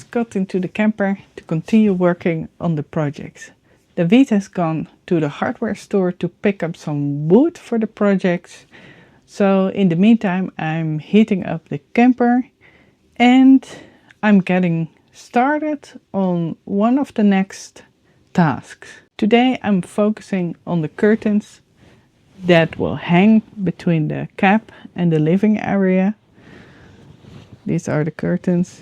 just got into the camper to continue working on the projects. David has gone to the hardware store to pick up some wood for the projects. So in the meantime, I'm heating up the camper and I'm getting started on one of the next tasks. Today I'm focusing on the curtains that will hang between the cab and the living area. These are the curtains.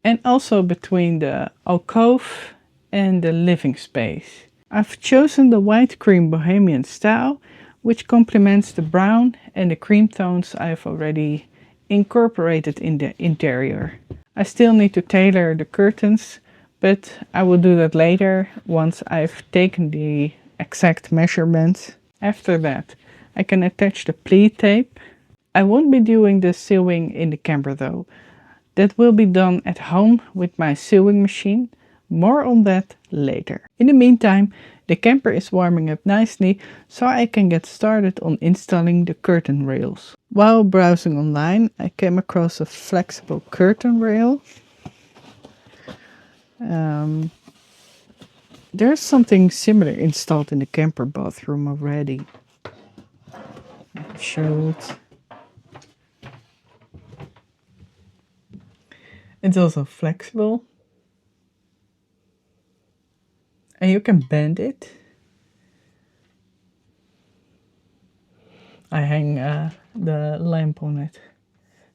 And also between the alcove and the living space. I've chosen the white cream bohemian style, which complements the brown and the cream tones I've already incorporated in the interior. I still need to tailor the curtains, but I will do that later once I've taken the exact measurements. After that, I can attach the pleat tape. I won't be doing the sewing in the camper though. That will be done at home with my sewing machine. More on that later. In the meantime, the camper is warming up nicely, so I can get started on installing the curtain rails. While browsing online, I came across a flexible curtain rail. There's something similar installed in the camper bathroom already. I'll show it. It's also flexible. And you can bend it. I hang the lamp on it,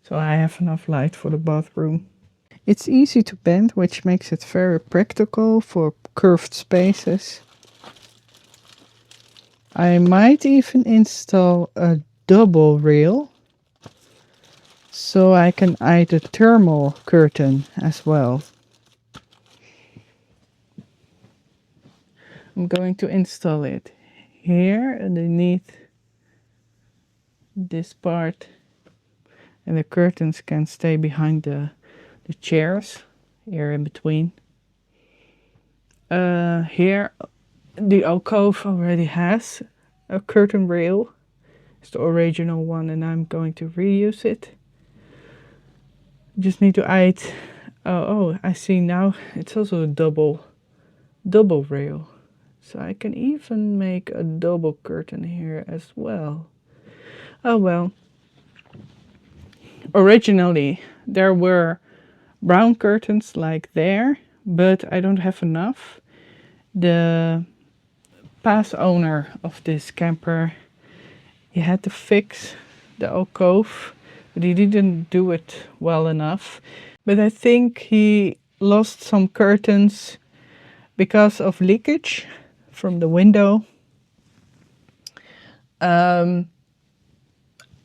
so I have enough light for the bathroom. It's easy to bend, which makes it very practical for curved spaces. I might even install a double rail, so I can add a thermal curtain as well. I'm going to install it here underneath this part, and the curtains can stay behind the chairs here in between. Here the alcove already has a curtain rail. It's the original one and I'm going to reuse it. Just need to add, oh, I see now it's also a double rail. So I can even make a double curtain here as well. Oh well. Originally there were brown curtains like there, but I don't have enough. The past owner of this camper, he had to fix the alcove, but he didn't do it well enough. But I think he lost some curtains because of leakage from the window.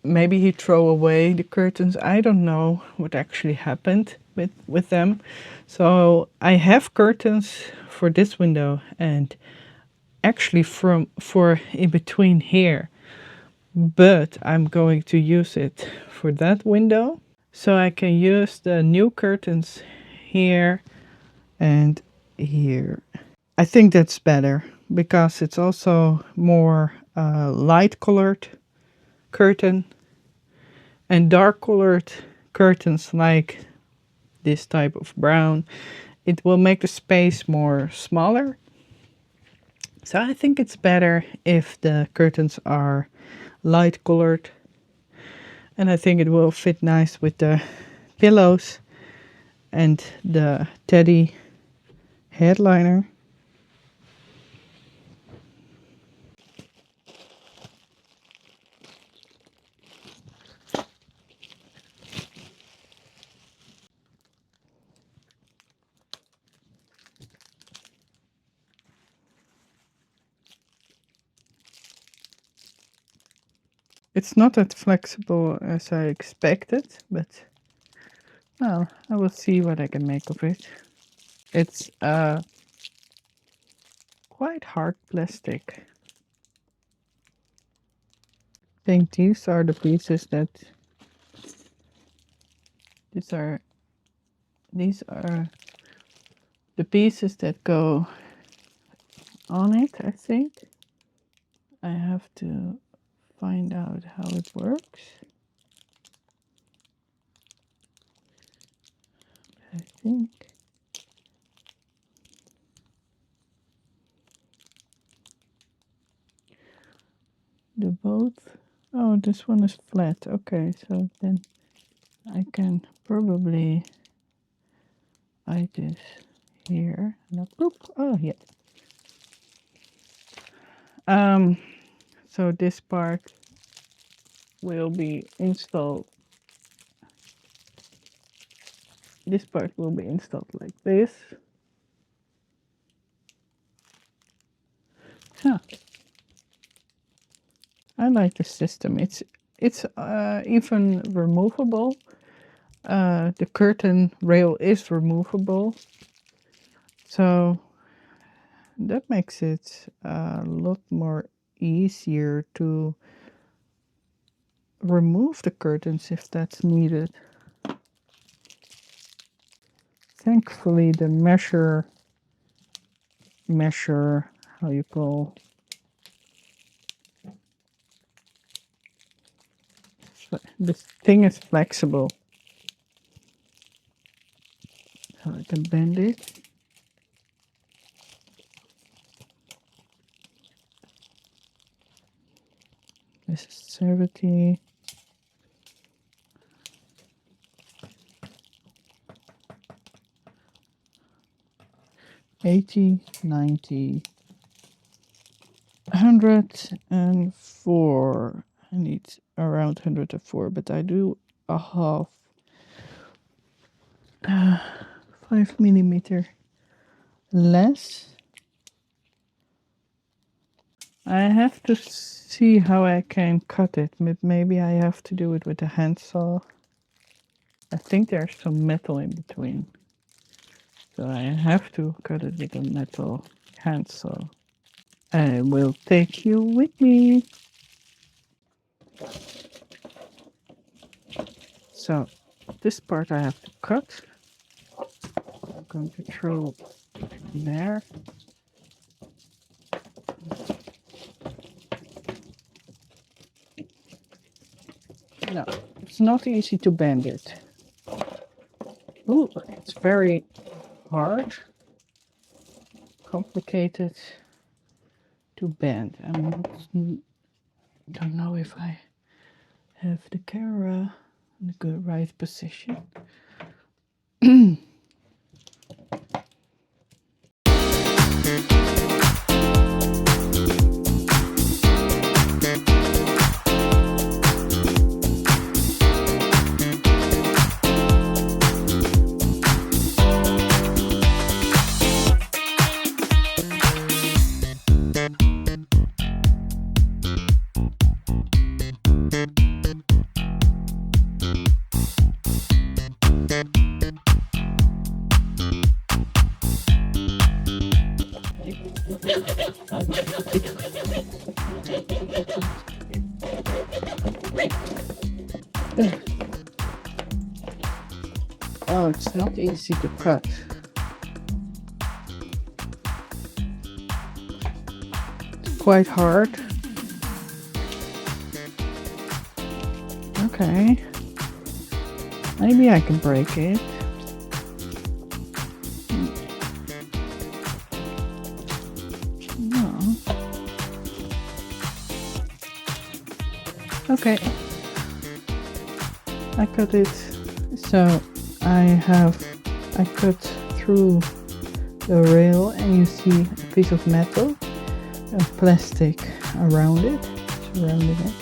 Maybe he threw away the curtains. I don't know what actually happened with them. So I have curtains for this window and actually for in between here, but I'm going to use it for that window. So I can use the new curtains here and here. I think that's better because it's also more light colored curtain, and dark colored curtains like this type of brown, it will make the space more smaller. So I think it's better if the curtains are light colored, and I think it will fit nice with the pillows and the teddy headliner. It's not that flexible as I expected, but well, I will see what I can make of it. It's quite hard plastic. I think these are the pieces that these are the pieces that go on it, I think. I have to find out how it works. I think. The both. Oh, this one is flat. Okay, so then I can probably hide this here. No, boop. Oh, yeah. So this part will be installed. This part will be installed like this. Huh. I like the system. It's even removable. The curtain rail is removable, so that makes it a lot more easier to remove the curtains if that's needed. Thankfully, the measure, how you call, this thing is flexible, so I can bend it. This is 70. $80, $90, $104. I need around 104, but I do a half 5 millimeter less. I have to see how I can cut it. Maybe I have to do it with a handsaw. I think there's some metal in between, so I have to cut it with a metal handsaw. I will take you with me. So this part I have to cut. I'm going to throw there. No, it's not easy to bend it. Ooh, it's very hard, complicated to bend. I don't know if I have the camera in the good right position. Oh, it's not easy to cut. It's quite hard. Okay. Maybe I can break it. No. Okay. I cut it. So I cut through the rail and you see a piece of metal and plastic around it, surrounding it.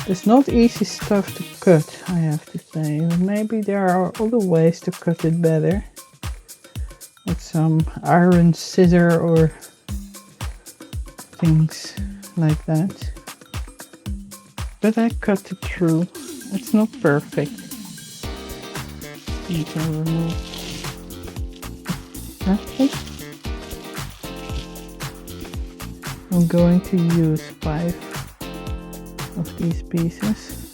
It's not easy stuff to cut, I have to say. Maybe there are other ways to cut it better, with some iron scissor or things like that. But I cut it through. It's not perfect. You can remove plastic. I'm going to use 5 of these pieces.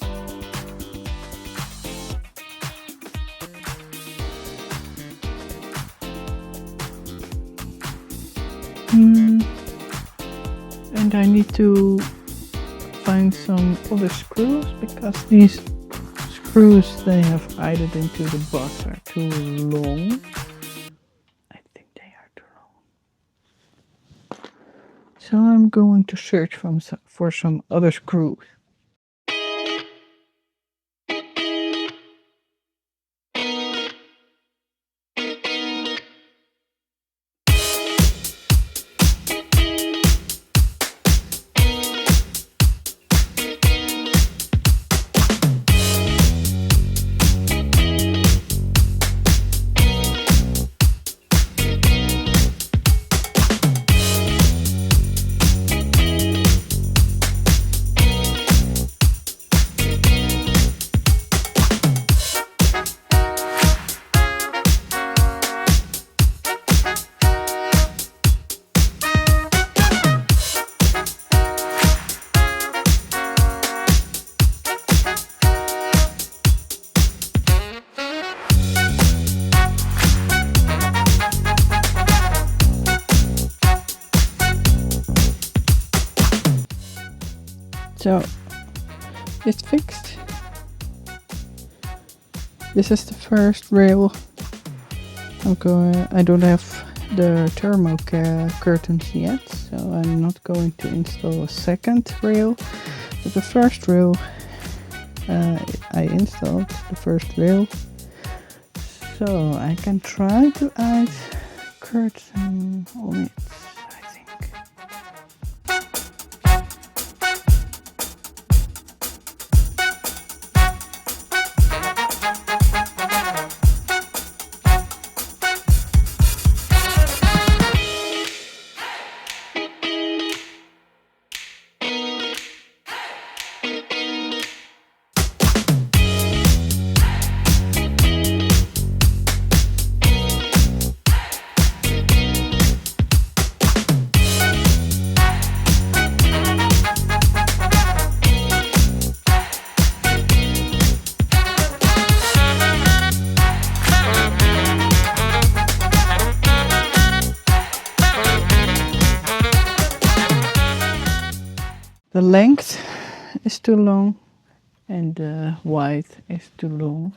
And I need to find some other screws because these screws they have added into the box are too long. I think they are too long. So I'm going to search for some other screws. So it's fixed. This is the first rail. I don't have the thermo curtains yet, so I'm not going to install a second rail. But the first rail I installed the first rail, so I can try to add curtain on it. The length is too long and the width is too long.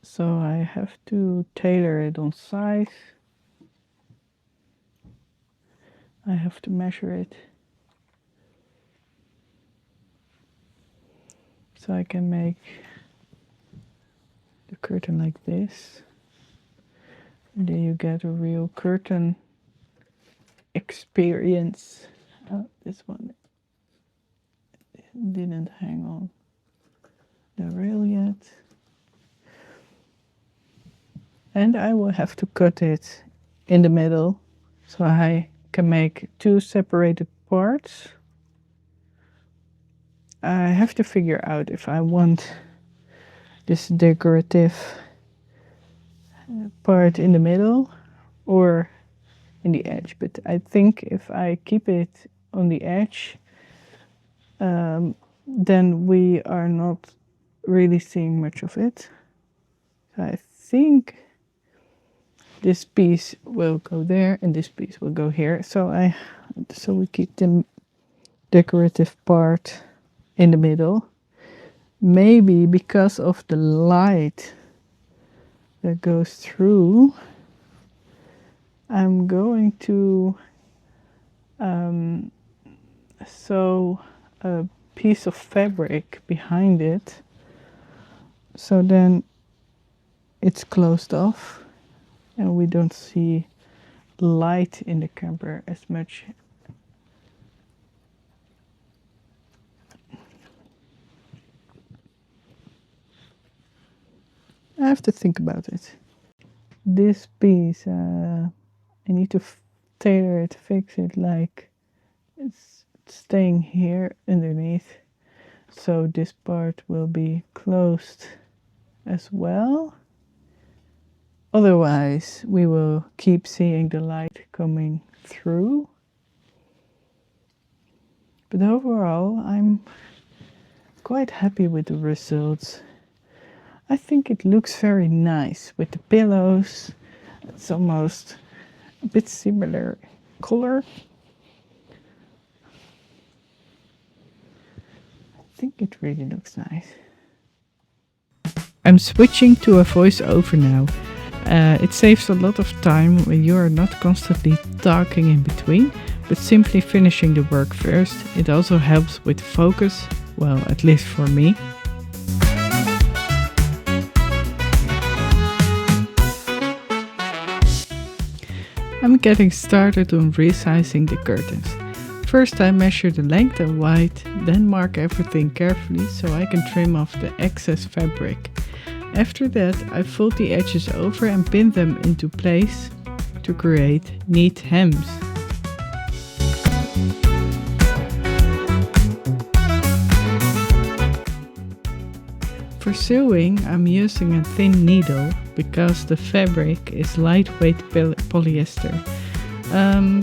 So I have to tailor it on size. I have to measure it. So I can make the curtain like this. And then you get a real curtain experience. Oh, this one didn't hang on the rail yet. And I will have to cut it in the middle so I can make two separated parts. I have to figure out if I want this decorative part in the middle or in the edge, but I think if I keep it on the edge, then we are not really seeing much of it. So I think this piece will go there and this piece will go here. So we keep the decorative part in the middle. Maybe because of the light that goes through, I'm going to sew a piece of fabric behind it, so then it's closed off and we don't see light in the camper as much. I have to think about it. This piece, I need to tailor it, fix it like it's staying here underneath. So this part will be closed as well. Otherwise, we will keep seeing the light coming through. But overall, I'm quite happy with the results. I think it looks very nice with the pillows. It's almost a bit similar color. think it really looks nice. I'm switching to a voiceover now. It saves a lot of time when you are not constantly talking in between, but simply finishing the work first. It also helps with focus, well, at least for me. I'm getting started on resizing the curtains. First I measure the length and height, then mark everything carefully so I can trim off the excess fabric. After that I fold the edges over and pin them into place to create neat hems. For sewing I'm using a thin needle because the fabric is lightweight polyester.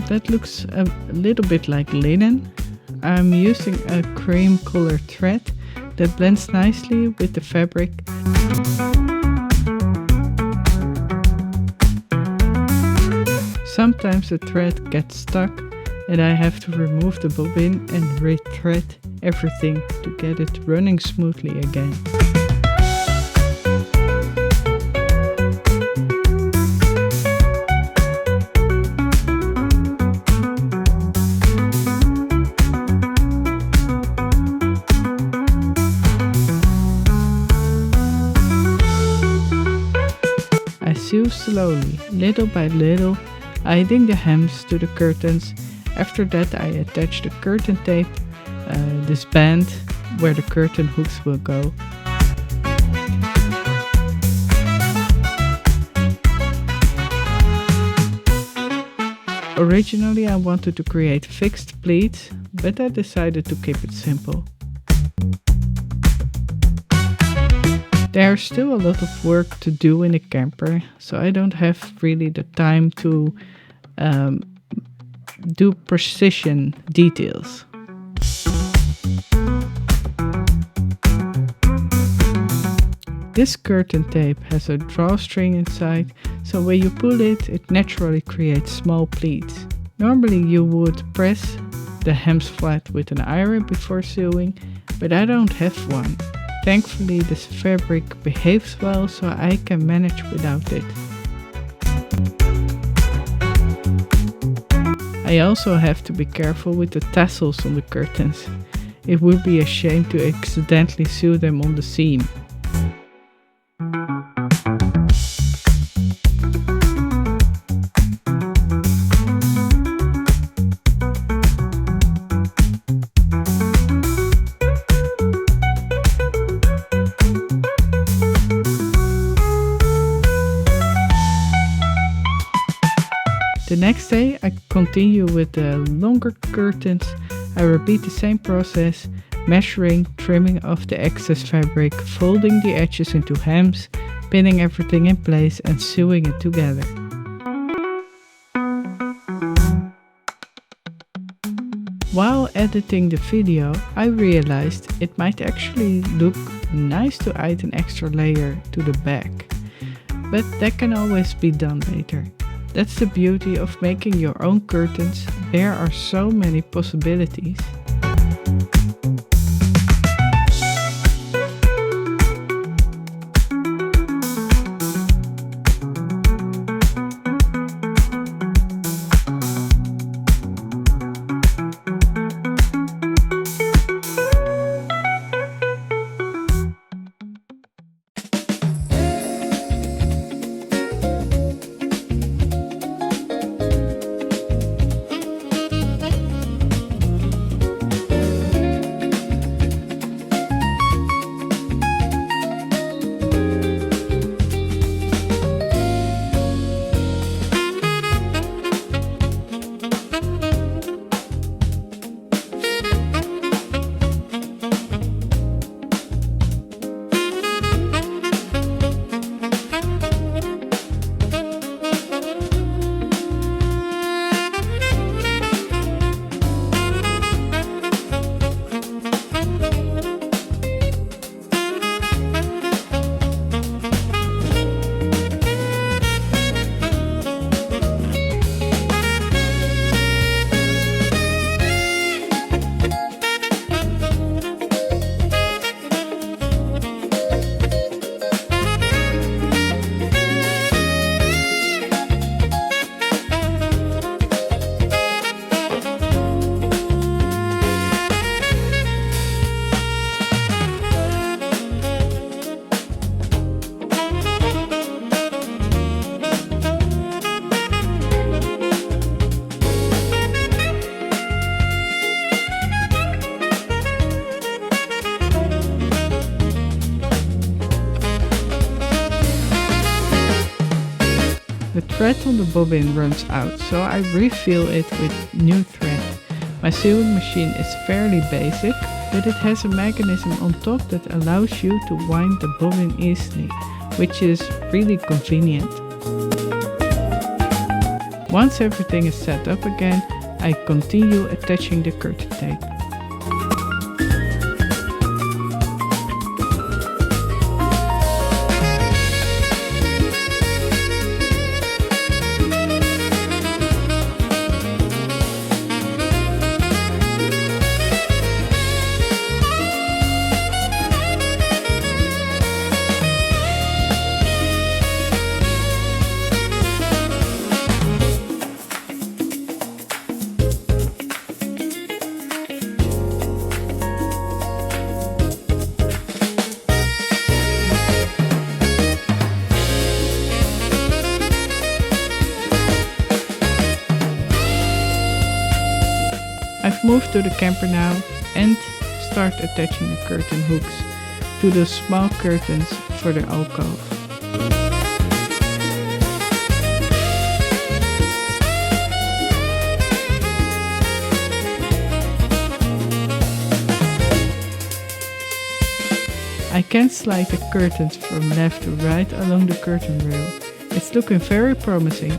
That looks a little bit like linen. I'm using a cream color thread that blends nicely with the fabric. Sometimes the thread gets stuck and I have to remove the bobbin and rethread everything to get it running smoothly again. I sew slowly, little by little, adding the hems to the curtains. After that I attach the curtain tape, this band where the curtain hooks will go. Originally I wanted to create fixed pleats, but I decided to keep it simple. There's still a lot of work to do in a camper, so I don't have really the time to do precision details. This curtain tape has a drawstring inside, so when you pull it, it naturally creates small pleats. Normally you would press the hems flat with an iron before sewing, but I don't have one. Thankfully this fabric behaves well, so I can manage without it. I also have to be careful with the tassels on the curtains. It would be a shame to accidentally sew them on the seam. The next day I continue with the longer curtains. I repeat the same process, measuring, trimming off the excess fabric, folding the edges into hems, pinning everything in place and sewing it together. While editing the video, I realized it might actually look nice to add an extra layer to the back, but that can always be done later. That's the beauty of making your own curtains. There are so many possibilities. The thread on the bobbin runs out, so I refill it with new thread. My sewing machine is fairly basic, but it has a mechanism on top that allows you to wind the bobbin easily, which is really convenient. Once everything is set up again, I continue attaching the curtain tape. I've moved to the camper now and start attaching the curtain hooks to the small curtains for the alcove. I can slide the curtains from left to right along the curtain rail. It's looking very promising.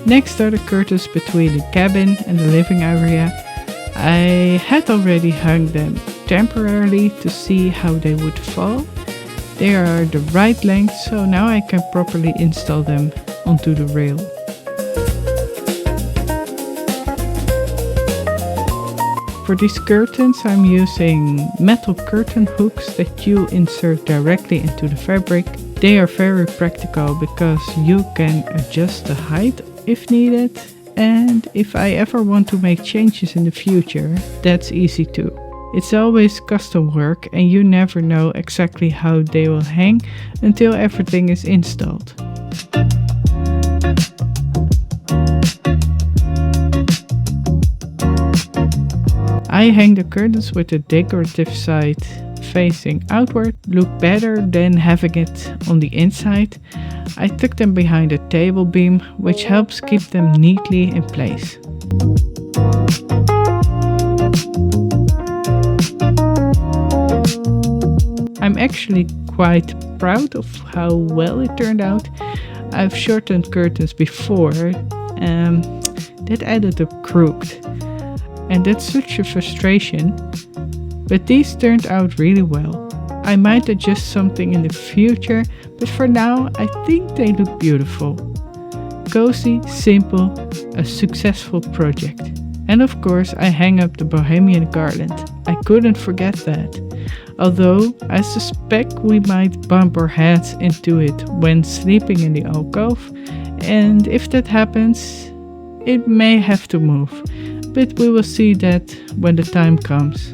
Next are the curtains between the cabin and the living area. I had already hung them temporarily to see how they would fall. They are the right length, so now I can properly install them onto the rail. For these curtains I'm using metal curtain hooks that you insert directly into the fabric. They are very practical because you can adjust the height if needed, and if I ever want to make changes in the future, that's easy too. It's always custom work and you never know exactly how they will hang until everything is installed. I hang the curtains with the decorative side facing outward, look better than having it on the inside. I tuck them behind a table beam, which helps keep them neatly in place. I'm actually quite proud of how well it turned out. I've shortened curtains before, that added up crooked, and that's such a frustration. But these turned out really well. I might adjust something in the future, but for now I think they look beautiful. Cozy, simple, a successful project. And of course I hang up the Bohemian garland. I couldn't forget that. Although I suspect we might bump our heads into it when sleeping in the alcove, and if that happens, it may have to move. But we will see that when the time comes.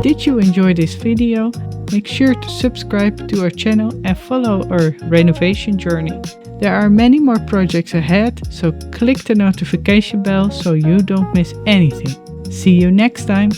Did you enjoy this video? Make sure to subscribe to our channel and follow our renovation journey. There are many more projects ahead, so click the notification bell so you don't miss anything. See you next time!